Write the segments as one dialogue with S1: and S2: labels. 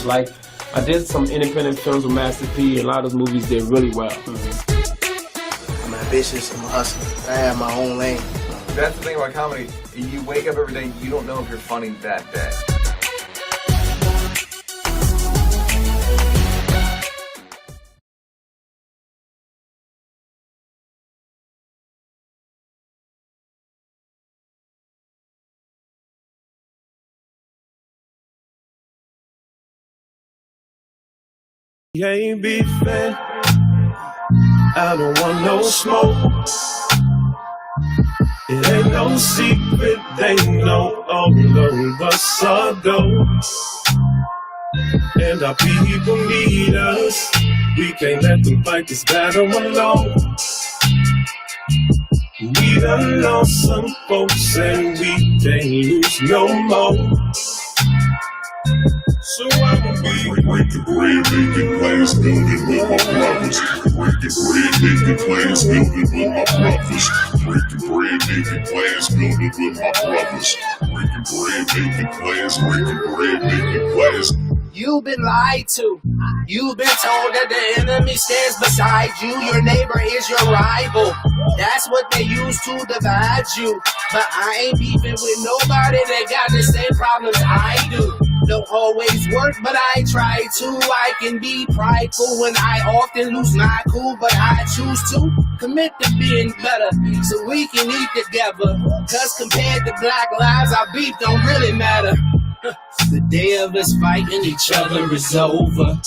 S1: was like. I did some independent films with Master P, and a lot of those movies did really well.
S2: I'm ambitious, I'm a hustler. I have my own lane.
S3: That's the thing about comedy. You wake up every day, you don't know if you're funny that day.
S4: You ain't beefing, I don't want no smoke. It ain't no secret, they know all of us are dope. And our people need us, we can't let them fight this battle alone. We done lost some folks and we can't lose no more. So I'ma be breaking bread, making plans, building with my brothers. Breaking bread, making plans, building with my brothers. Breaking bread, making plans, building with my brothers. Breaking bread, making plans, breaking bread, making plans.
S5: You've been lied to. You've been told that the enemy stands beside you. Your neighbor is your rival. That's what they use to divide you. But I ain't beefing with nobody that got the same problems I do. Don't always work, but I try to. I can be prideful when I often lose my cool, but I choose to commit to being better so we can eat together. Cause compared to black lives, our beef don't really matter. The day of us fighting each other is over.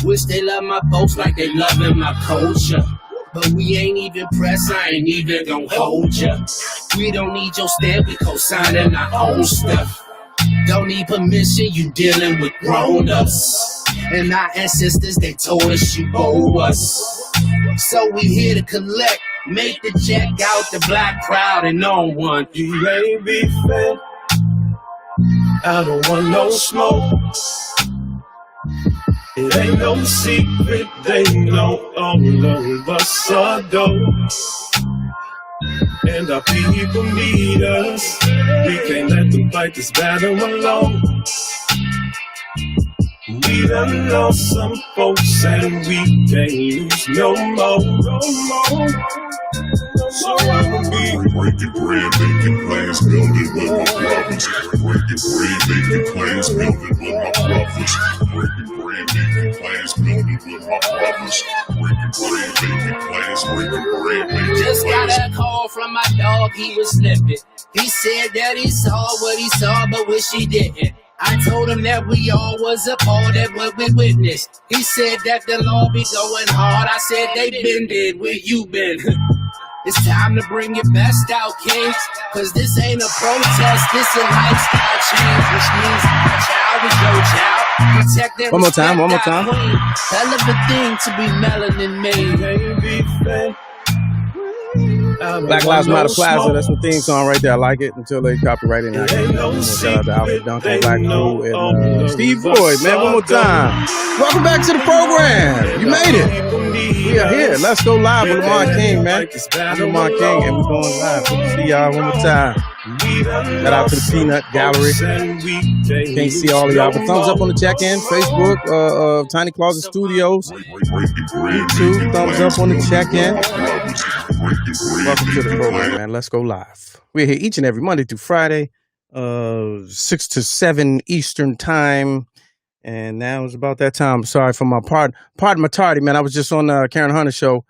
S5: Wish they love my folks like they loving my culture. But we ain't even pressed, I ain't even gon' hold ya. We don't need your stamp, we co-signing our own stuff. Don't need permission, you dealing with grown-ups. And our ancestors, they told us you owe us. So we here to collect, make the check out the black crowd and no one.
S4: You ain't beefing, I don't want no smoke. It ain't no secret, they know all of us are dope. And our people need us, we can't let them fight this battle alone. We done lost some folks and we can't lose no more. So I'ma be breaking bread, making plans, building with my brothers. Breaking bread, making plans, building with my brothers. Breaking bread, making plans, building with my brothers. Breaking bread, making plans, breaking bread, making plans.
S5: Just got a call from my dog, he was livid. He said that he saw what he saw, but wish he didn't. I told him that we all was a part of what we witnessed. He said that the law be going hard. I said they been dead, where you been? It's time to bring your best out, kings. Cause this ain't a protest, this a lifestyle change. Which means a child is your child. Protect and
S6: One more time, one more time.
S5: Queen. Hell of a thing to be melanin made.
S6: Black Lives Matter Plaza, that's the theme song right there. I like it until they copyright it. Shout out to Alfred Duncan, Black Crew, and Steve Boyd, man. One more time. Welcome back to the program. You made it. We are here. Let's go live with Lamont King, man. I'm Lamont King, and we're going live. Good to see y'all one more time. Shout out to the Peanut Gallery. Can't see all of y'all, but thumbs up on the check-in. Facebook, Tiny Closet Studios. YouTube, thumbs up on the check-in. Welcome to the program, man. Let's go live. We're here each and every Monday through Friday, 6 to 7 Eastern time. And now it's about that time. Sorry for my pardon my tardy, man. I was just on Karen Hunter show,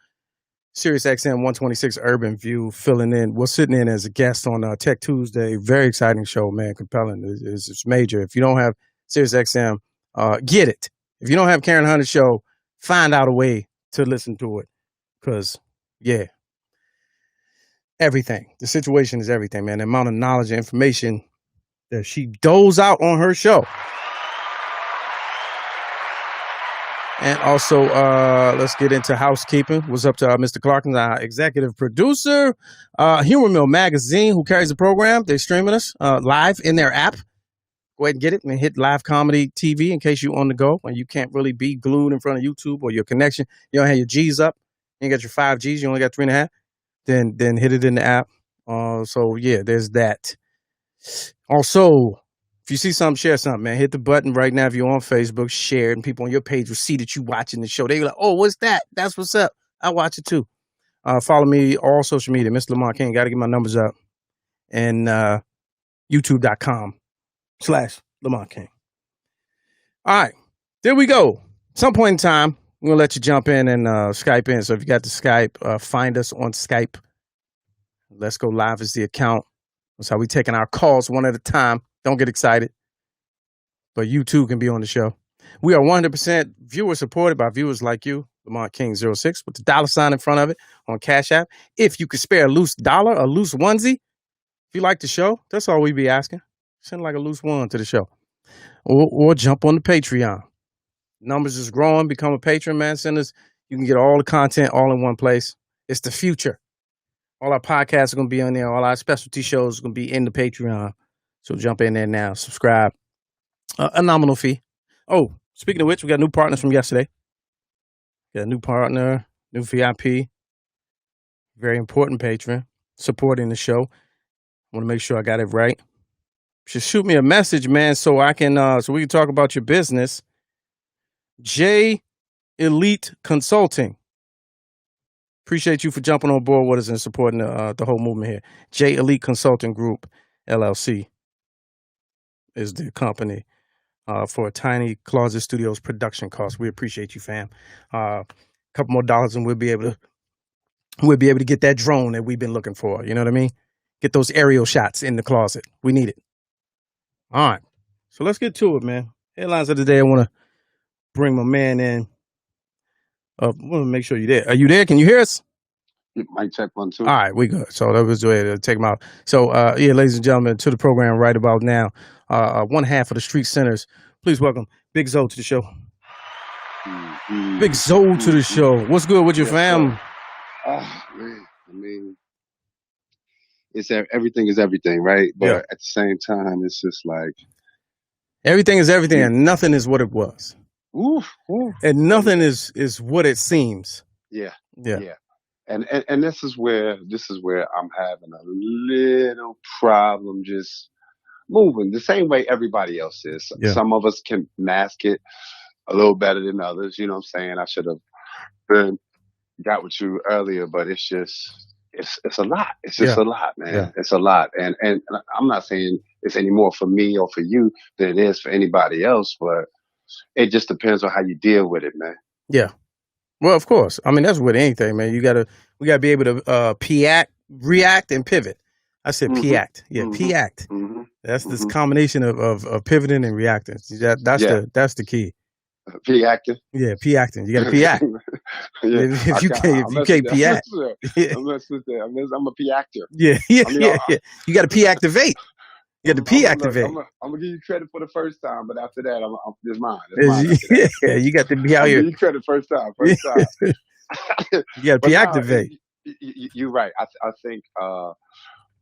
S6: Sirius XM 126 Urban View, filling in. We're sitting in as a guest on Tech Tuesday. Very exciting show, man. Compelling. It's major. If you don't have Sirius XM, get it. If you don't have Karen Hunter show, find out a way to listen to it. Because, yeah. Everything. The situation is everything, man. The amount of knowledge and information that she doles out on her show. And also, let's get into housekeeping. What's up to Mr. Clarkins, our executive producer, Humor Mill Magazine, who carries the program. They're streaming us live in their app. Go ahead and get it and hit Live Comedy TV in case you're on the go and you can't really be glued in front of YouTube or your connection. You don't have your G's up. You ain't got your 5 G's. You only got 3.5. Then hit it in the app. So yeah, there's that. Also, If you see something, share something, man. Hit the button right now if you're on Facebook, share it, and people on your page will see that you watching the show. They like, oh, what's that? That's what's up. I watch it too. Follow me all social media, Mr. Lamont King. Got to get my numbers up. And youtube.com/Lamont King. All right, there we go. Some point in time, we're going to let you jump in and Skype in. So if you got the Skype, find us on Skype. Let's Go Live is the account. That's how we taking our calls one at a time. Don't get excited. But you too can be on the show. We are 100% viewer supported by viewers like you, Lamont King 06, with the $ in front of it on Cash App. If you could spare a loose dollar, a loose onesie, if you like the show, that's all we be asking. Send like a loose one to the show. Or jump on the Patreon. Numbers is growing. Become a patron, man. Send us. You can get all the content all in one place. It's the future. All our podcasts are going to be on there. All our specialty shows are going to be in the Patreon. So jump in there now. Subscribe. A nominal fee. Oh, speaking of which, we got new partners from yesterday. Got a new partner, new VIP. Very important patron supporting the show. I want to make sure I got it right. Just shoot me a message, man, so I can so we can talk about your business. J Elite Consulting. Appreciate you for jumping on board with us and supporting the whole movement here. J Elite Consulting Group, LLC, is the company for Tiny Closet Studios production costs. We appreciate you, fam. A couple more dollars and we'll be able to get that drone that we've been looking for. You know what I mean? Get those aerial shots in the closet. We need it. All right. So let's get to it, man. Headlines of the day. I want to bring my man in. I want to make sure you're there. Are you there? Can you hear us?
S7: Mic check 1 2.
S6: All right, we good. So that was the way to take him out. So, yeah, ladies and gentlemen, to the program right about now. One half of the Street Centers. Please welcome Big Zoe to the show. Big Zoe to the show. What's good with your fam?
S7: Man, I mean, everything is everything, right? But at the same time, it's just like
S6: everything is everything, and nothing is what it was. And nothing is what it seems.
S7: Yeah. And this is where I'm having a little problem just moving the same way everybody else is. Yeah. Some of us can mask it a little better than others. You know what I'm saying? I should have got with you earlier, but it's a lot. It's just a lot, man. Yeah. It's a lot. And I'm not saying it's any more for me or for you than it is for anybody else, but it just depends on how you deal with it, man.
S6: Yeah. Well, of course. I mean, that's with anything, man. We gotta be able to react, and pivot. I said P-act. Yeah, P-act. That's this combination of pivoting and reacting. That's the key.
S7: P-acting?
S6: Yeah, P-acting. You gotta P-act. If you can't P-act.
S7: I'm a P-actor.
S6: Yeah. You gotta P-activate. You got to P-activate.
S7: I'm gonna give you credit for the first time, but after that, it's mine.
S6: Yeah, you got to be out here.
S7: Give you credit first time.
S6: You got to P-activate.
S7: You're right. I think,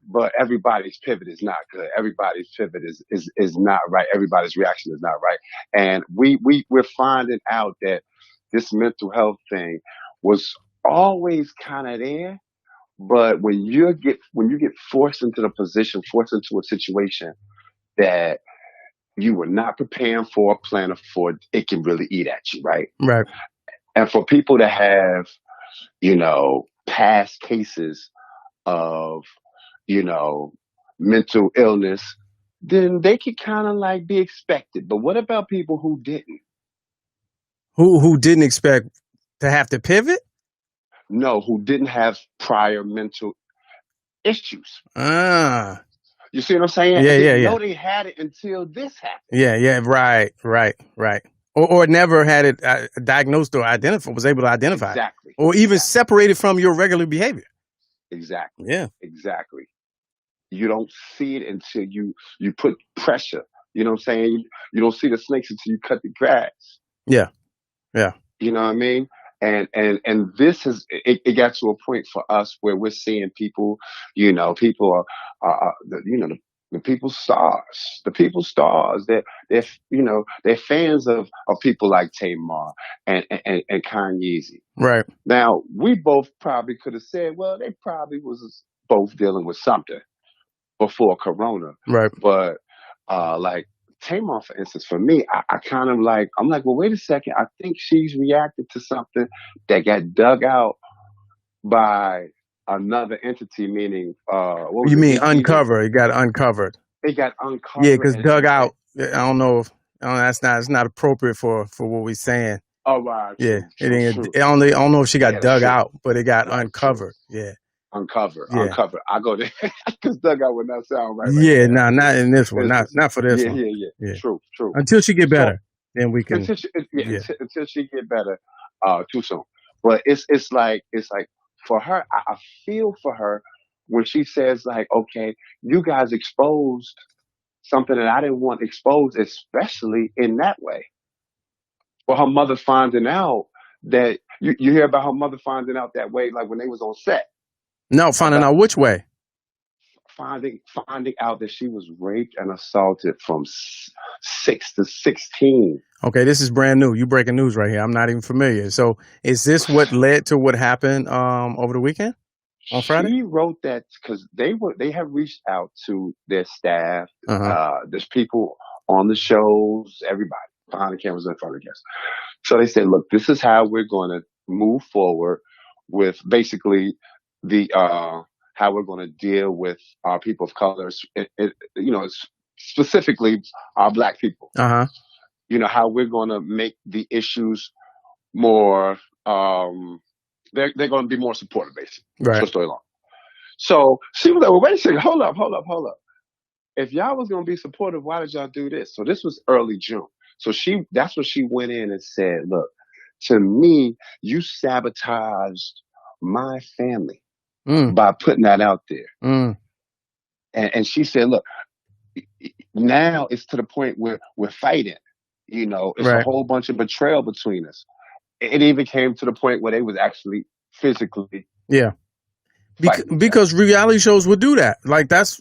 S7: but everybody's pivot is not good. Everybody's pivot is not right. Everybody's reaction is not right, and we're finding out that this mental health thing was always kind of there. But when you get forced into a situation that you were not preparing for or planning for, it can really eat at you, right?
S6: Right.
S7: And for people to have, past cases of, mental illness, then they could kind of like be expected. But what about people who didn't?
S6: Who didn't expect to have to pivot?
S7: No, who didn't have prior mental issues. You see what I'm saying?
S6: Yeah.
S7: No, they had it until this happened.
S6: Yeah. Right. Or never had it diagnosed or identified, was able to identify.
S7: Exactly.
S6: Or even separated from your regular behavior.
S7: Exactly.
S6: Yeah.
S7: Exactly. You don't see it until you put pressure. You know what I'm saying? You don't see the snakes until you cut the grass.
S6: Yeah.
S7: You know what I mean? And this it got to a point for us where we're seeing people, people are the people's stars, they're fans of people like Tamar and Kanye.
S6: Right.
S7: Now, we both probably could have said, well, they probably was both dealing with something before Corona.
S6: Right.
S7: But like Tamar, for instance, for me, I kind of like, I'm like, well, wait a second. I think she's reacted to something that got dug out by another entity, meaning, what was
S6: You
S7: it,
S6: mean
S7: either
S6: uncover? It got uncovered.
S7: it got
S6: Yeah,
S7: uncovered
S6: because
S7: and,
S6: dug out. I don't know. That's not. It's not appropriate for what we're saying.
S7: oh, wow,
S6: Yeah,
S7: true,
S6: it
S7: true,
S6: ain't.
S7: true.
S6: I don't know if she got
S7: Yeah, that's
S6: dug
S7: true.
S6: out, but it got
S7: Right, true.
S6: uncovered. Yeah,
S7: Uncover. I go there because dugout would not sound right
S6: yeah.
S7: there.
S6: No, not in this one.
S7: It's,
S6: Not for this
S7: yeah,
S6: one.
S7: yeah, yeah.
S6: Yeah.
S7: True, true.
S6: Until she get
S7: So
S6: better, then we can. Yeah.
S7: until she get better, too soon. But it's like for her, I feel for her when she says like, okay, you guys exposed something that I didn't want exposed, especially in that way. Or her mother finding out that you hear about her mother finding out that way, like when they was on set
S6: No, finding
S7: about
S6: out which way.
S7: finding out that she was raped and assaulted from 6 to 16.
S6: Okay, this is brand new. You breaking news right here. I'm not even familiar. So, is this what led to what happened over the weekend on Friday?
S7: She wrote that because they have reached out to their staff. There's people on the shows, everybody behind the cameras, in front of the cameras. So they said, look, this is how we're going to move forward with basically the how we're going to deal with our people of color, specifically our black people. How we're going to make the issues more. They're going to be more supportive, basically.
S6: Right.
S7: Short story long. So she was like, well, wait a second, hold up. If y'all was going to be supportive, why did y'all do this? So this was early June. So that's when she went in and said, look, to me, you sabotaged my family by putting that out there. And she said, look, now it's to the point where we're fighting. It's a whole bunch of betrayal between us. It even came to the point where they was actually physically.
S6: Yeah. Because reality shows would do that. Like that's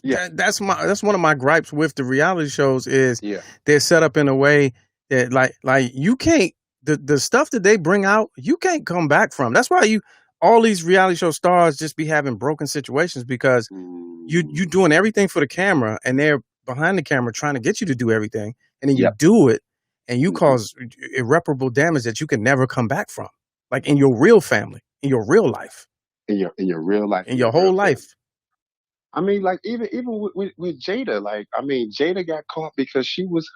S6: one of my gripes with the reality shows is they're set up in a way that like you can't the stuff that they bring out, you can't come back from. That's why all these reality show stars just be having broken situations because you doing everything for the camera and they're behind the camera trying to get you to do everything, and then you do it and you cause irreparable damage that you can never come back from. Like in your real family, in your real life.
S7: In your real life,
S6: in your whole life.
S7: I mean, like even with Jada, like I mean, Jada got caught because she was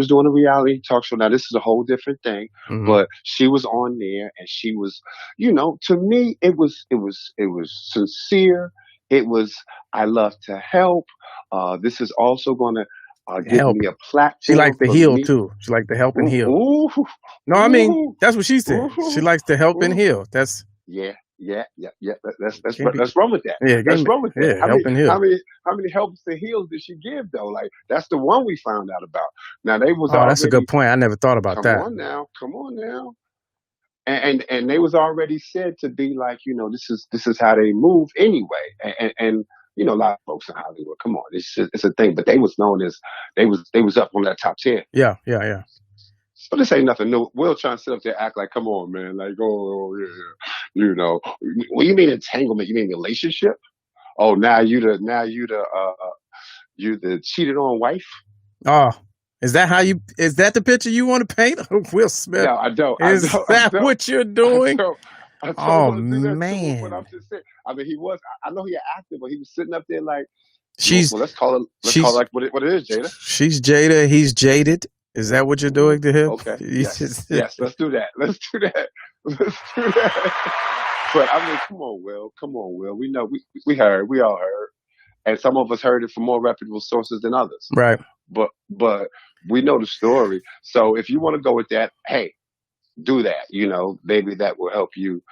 S7: doing a reality talk show. Now this is a whole different thing, but she was on there and she was, to me it was sincere. It was, I love to help. This is also going to give me a platform.
S6: She likes to heal too. She likes to help and heal. I mean that's what she said. She likes to help and heal. That's
S7: Yeah. Let's run with that.
S6: Yeah,
S7: let's run with that.
S6: Yeah, help and heal.
S7: How many helps and heals did she give though? Like that's the one we found out about. Now they was.
S6: That's a good point. I never thought about that.
S7: Come on now. And they was already said to be like, this is how they move anyway. And a lot of folks in Hollywood, come on, it's a thing. But they was known as they was up on that top tier.
S6: Yeah.
S7: So this ain't nothing new. Will trying to sit up there act like, come on, man, like, yeah. What you mean entanglement? You mean relationship? Oh, now you the cheated on wife?
S6: Oh, is that the picture you want to paint of Will Smith?
S7: No, I don't.
S6: Is that what you're doing?
S7: I
S6: oh man!
S7: But I'm just saying. I mean, I know he an actor, but he was sitting up there like.
S6: Let's
S7: call it like what it is, Jada.
S6: She's Jada. He's jaded. Is that what you're doing to him?
S7: Okay. Yes. Let's do that. But I mean, come on, Will. We know we all heard, and some of us heard it from more reputable sources than others.
S6: Right.
S7: But we know the story. So if you want to go with that, hey, do that. Maybe that will help you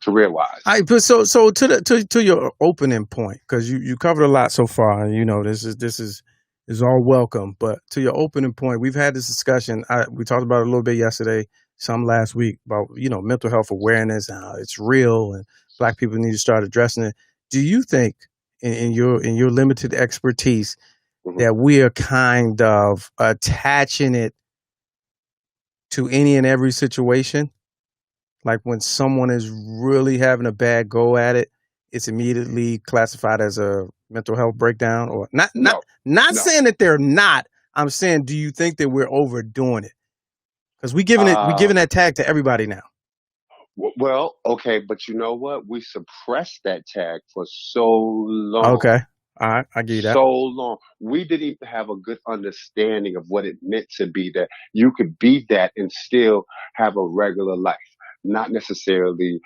S7: career wise.
S6: But so to your opening point, because you covered a lot so far, and this is all welcome. But to your opening point, we've had this discussion. We talked about it a little bit yesterday, some last week about mental health awareness, how it's real, and Black people need to start addressing it. Do you think, in your limited expertise, that we are kind of attaching it to any and every situation? Like when someone is really having a bad go at it, it's immediately classified as a mental health breakdown, or not saying that they're not, I'm saying, do you think that we're overdoing it? Because we giving that tag to everybody now.
S7: Well, okay, but you know what? We suppressed that tag for so long.
S6: Okay. All right, I give you that.
S7: So long. We didn't even have a good understanding of what it meant to be that. You could be that and still have a regular life, not necessarily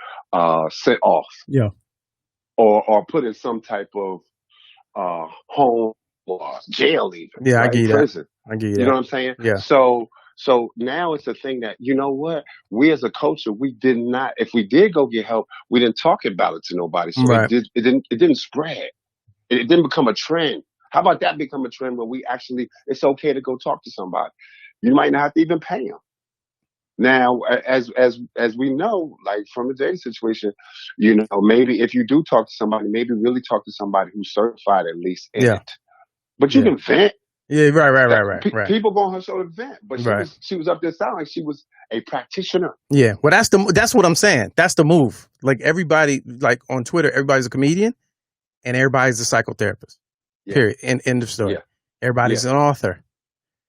S7: sent off.
S6: Yeah.
S7: Or put in some type of home or jail even.
S6: Yeah,
S7: right?
S6: I give you
S7: Prison.
S6: that. I give you
S7: You
S6: that.
S7: know what I'm saying?
S6: Yeah.
S7: So now it's a thing that, you know what? We as a culture, we did not, if we did go get help, we didn't talk about it to nobody. So
S6: Right.
S7: it didn't spread. It didn't become a trend. How about that become a trend where we actually, it's okay to go talk to somebody. You might not have to even pay them. Now, as we know, like from the dating situation, you know, maybe if you do talk to somebody, maybe really talk to somebody who's certified at least in it. But you can vent.
S6: Yeah, right.
S7: People go on her show to vent, but
S6: Right.
S7: she was up there sounding like she was a practitioner.
S6: Yeah, well, that's what I'm saying. That's the move. Like everybody, like on Twitter, everybody's a comedian, and everybody's a psychotherapist.
S7: Yeah.
S6: Period. End of story.
S7: Yeah.
S6: Everybody's an author.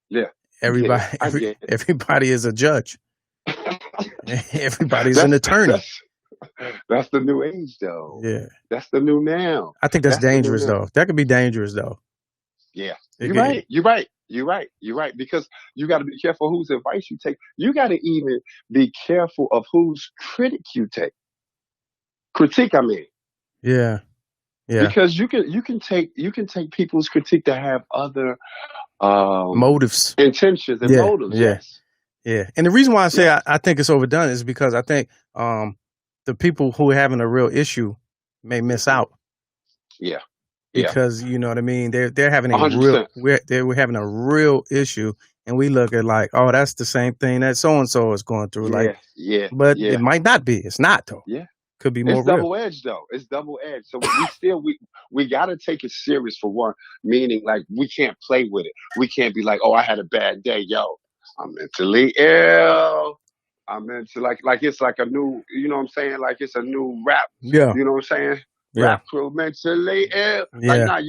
S7: Yeah.
S6: Everybody is a judge. Everybody's an attorney.
S7: That's the new age, though.
S6: Yeah,
S7: that's the new now.
S6: I think that's dangerous, though. That could be dangerous, though.
S7: Yeah, you're right. Because you got to be careful whose advice you take. You got to even be careful of whose critique. I mean,
S6: yeah.
S7: Because you can take people's critique that have other
S6: motives,
S7: intentions, and motives. Yes.
S6: Yeah. And the reason why I say I think it's overdone is because I think the people who are having a real issue may miss out.
S7: Yeah.
S6: Because you know what I mean, they're having a
S7: 100%.
S6: we're having a real issue, and we look at like, oh, that's the same thing that so and so is going through. But it might not be. It's not though.
S7: Yeah.
S6: Could be more
S7: It's
S6: real.
S7: double edged though. It's double edged. So we got to take it serious for one. Meaning, like we can't play with it. We can't be like, oh, I had a bad day, yo. I'm mentally ill. I'm into like it's like a new, you know what I'm saying? Like it's a new rap.
S6: Yeah.
S7: You know what I'm saying?
S6: Yeah.
S7: Rap crew mentally ill.
S6: Yeah.
S7: Like,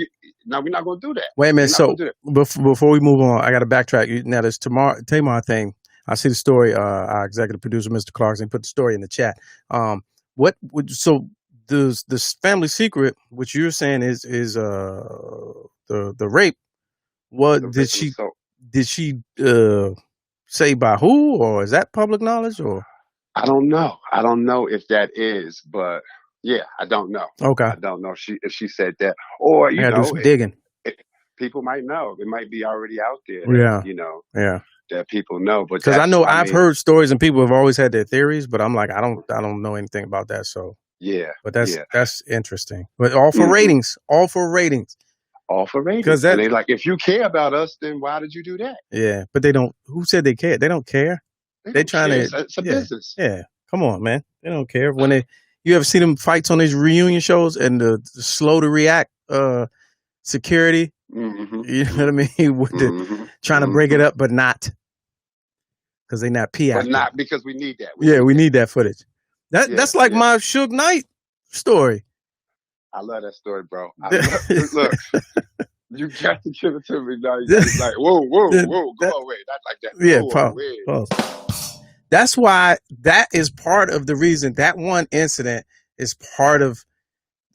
S7: we're not gonna do that.
S6: Wait a minute. So before we move on, I got to backtrack. Now this Tamar thing. I see the story. Our executive producer, Mr. Clarkson, put the story in the chat. This family secret, which you're saying is the rape? What did she say by who, or is that public knowledge? Or
S7: I don't know if that is, but yeah, I don't know.
S6: Okay,
S7: I don't know if she said that, or you know,
S6: do some digging.
S7: People might know. It might be already out there.
S6: Yeah,
S7: you know.
S6: Yeah.
S7: That people know, but
S6: because I know I've heard stories and people have always had their theories, but I'm like, I don't know anything about that. So
S7: yeah,
S6: but that's interesting. But all for ratings, all for ratings.
S7: Because and they like, if you care about us, then why did you do that?
S6: Yeah, but they don't. Who said they care? They don't care. They trying to.
S7: It's a business.
S6: Yeah, come on, man. They don't care when You ever see them fights on these reunion shows and the slow to react security?
S7: Mm-hmm.
S6: You know what I mean? With trying to break it up, but not because they not PI.
S7: But not because we need that.
S6: We need that footage. That's like my Suge Knight story.
S7: I love that story, bro. Look, you got to give it to me now. You like, whoa, go away, not like that.
S6: Yeah,
S7: pause.
S6: That's why that is part of the reason that one incident is part of,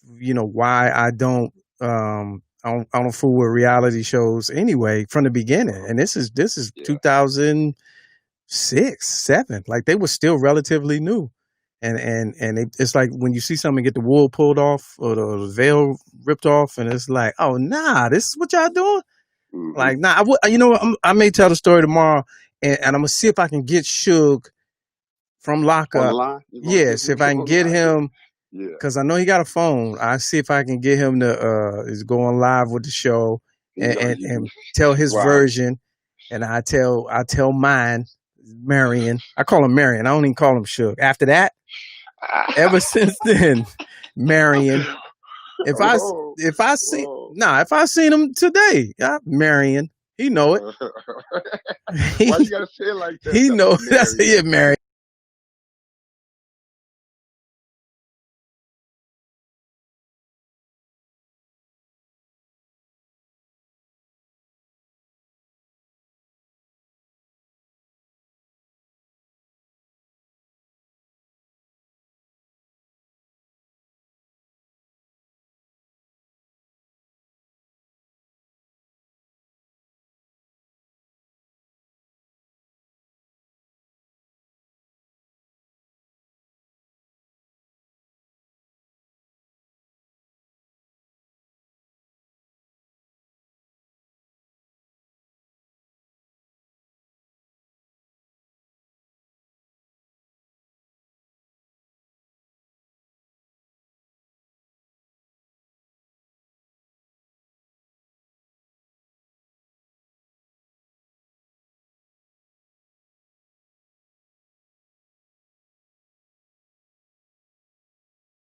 S6: why I don't fool with reality shows anyway from the beginning. And this is 2006, 2007. Like they were still relatively new. And it's like when you see someone get the wool pulled off or the veil ripped off, and it's like, oh nah, this is what y'all doing. Mm-hmm. Like nah, I may tell the story tomorrow, and I'm gonna see if I can get Suge from lockup. Yes, if I can get him, because I know he got a phone. I see if I can get him to is going live with the show and tell his version, and I tell mine. Marion, I call him Marion. I don't even call him Suge. After that, ever since then, Marion. If I seen him today, Marion, he know it.
S7: Why you gotta say it like that?
S6: He know that's Marion.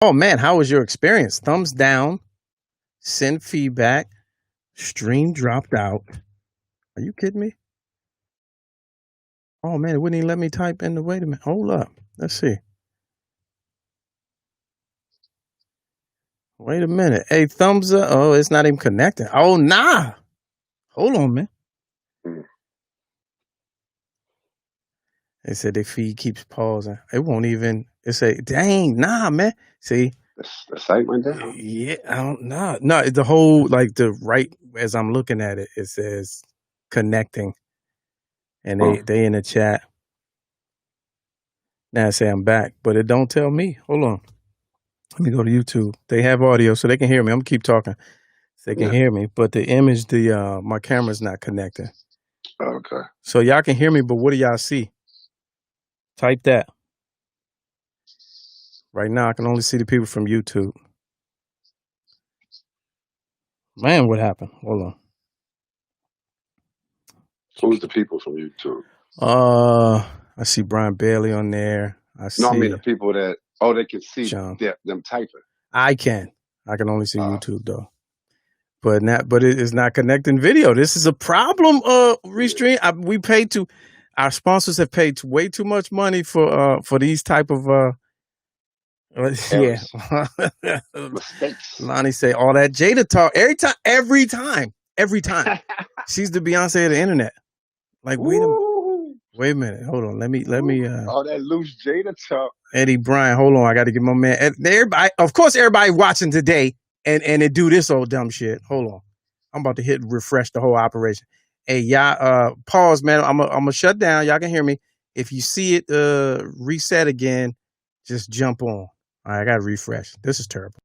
S6: Oh man, how was your experience? Thumbs down, send feedback, stream dropped out. Are you kidding me? Oh man, it wouldn't even let me type in the, wait a minute. Hold up. Let's see. Wait a minute. Hey, thumbs up. Oh, it's not even connecting. Oh, nah. Hold on, man. They said their feed keeps pausing. It won't even. It say, dang, nah, man. See,
S7: the site went down.
S6: yeah, I don't know. No, the whole, like, the right as I'm looking at it, it says connecting, and they in the chat. Now I say I'm back, but it don't tell me. Hold on. Let me go to YouTube. They have audio, so they can hear me. I'm gonna keep talking. So they can hear me, but the image, my camera's not connected.
S7: Okay.
S6: So y'all can hear me, but what do y'all see? Type that. Right now, I can only see the people from YouTube. Man, what happened? Hold on.
S7: Who's the people from YouTube?
S6: I see Brian Bailey on there.
S7: I mean the people that they can see them typing.
S6: I can only see YouTube though. But it is not connecting video. This is a problem. Restream. Our sponsors have paid way too much money for these type of
S7: mistakes.
S6: Lonnie say all that Jada talk every time. She's the Beyonce of the internet. Like wait a minute, hold on. Let me.
S7: All that loose Jada talk.
S6: Eddie Bryan, hold on. I got to get my man. Everybody, of course, everybody watching today and it do this old dumb shit. Hold on, I'm about to hit refresh the whole operation. Hey, y'all, pause, man. I'm gonna shut down. Y'all can hear me. If you see it reset again, just jump on. All right, I got to refresh. This is terrible.